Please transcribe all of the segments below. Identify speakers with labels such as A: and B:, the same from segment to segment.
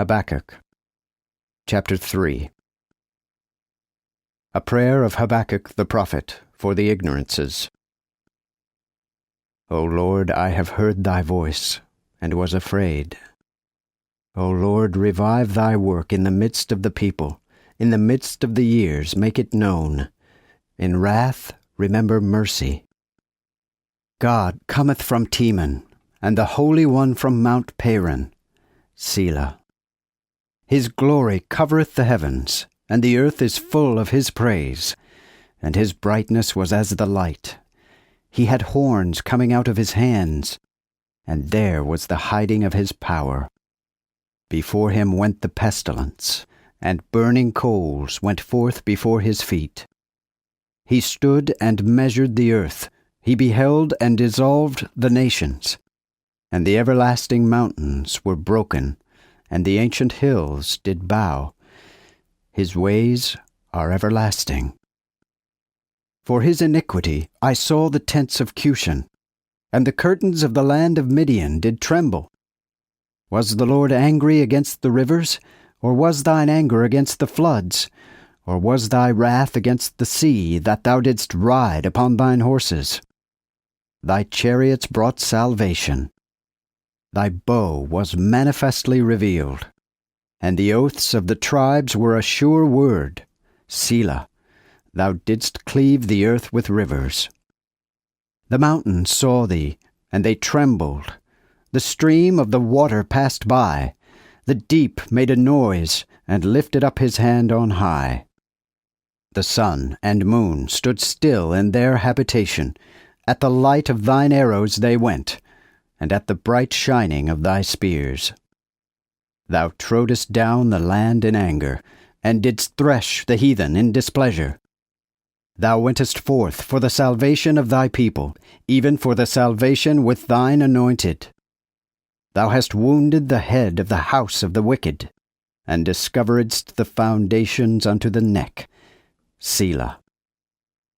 A: Habakkuk chapter 3. A prayer of Habakkuk the prophet for the ignorances. O Lord, I have heard thy voice, and was afraid. O Lord, revive thy work in the midst of the people, in the midst of the years make it known. In wrath remember mercy. God cometh from Teman, and the Holy One from Mount Paran. Selah. His glory covereth the heavens, and the earth is full of his praise. And his brightness was as the light. He had horns coming out of his hands, and there was the hiding of his power. Before him went the pestilence, and burning coals went forth before his feet. He stood and measured the earth. He beheld and dissolved the nations. And the everlasting mountains were broken, and the ancient hills did bow. His ways are everlasting. For his iniquity I saw the tents of Cushan, and the curtains of the land of Midian did tremble. Was the Lord angry against the rivers, or was thine anger against the floods? Or was thy wrath against the sea, that thou didst ride upon thine horses? Thy chariots brought salvation. Thy bow was manifestly revealed, and the oaths of the tribes were a sure word. Selah, thou didst cleave the earth with rivers. The mountains saw thee, and they trembled. The stream of the water passed by. The deep made a noise, and lifted up his hand on high. The sun and moon stood still in their habitation. At the light of thine arrows they went, and at the bright shining of thy spears. Thou trodest down the land in anger, and didst thresh the heathen in displeasure. Thou wentest forth for the salvation of thy people, even for the salvation with thine anointed. Thou hast wounded the head of the house of the wicked, and discoveredst the foundations unto the neck. Selah.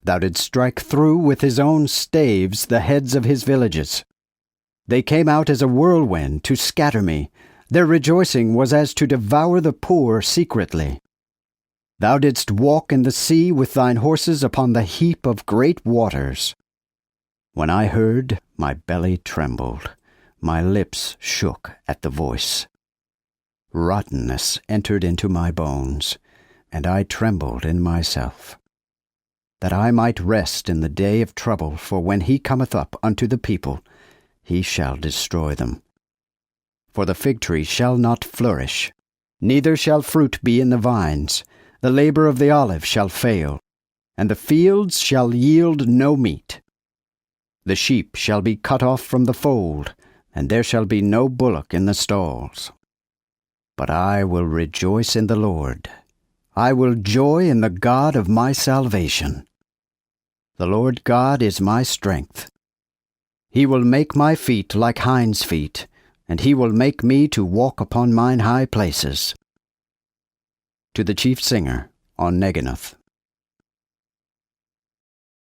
A: Thou didst strike through with his own staves the heads of his villages. They came out as a whirlwind to scatter me. Their rejoicing was as to devour the poor secretly. Thou didst walk in the sea with thine horses upon the heap of great waters. When I heard, my belly trembled, my lips shook at the voice. Rottenness entered into my bones, and I trembled in myself. That I might rest in the day of trouble, for when he cometh up unto the people, he shall destroy them. For the fig tree shall not flourish, neither shall fruit be in the vines. The labor of the olive shall fail, and the fields shall yield no meat. The sheep shall be cut off from the fold, and there shall be no bullock in the stalls. But I will rejoice in the Lord. I will joy in the God of my salvation. The Lord God is my strength. He will make my feet like hinds' feet, and he will make me to walk upon mine high places. To the chief singer on Neginoth.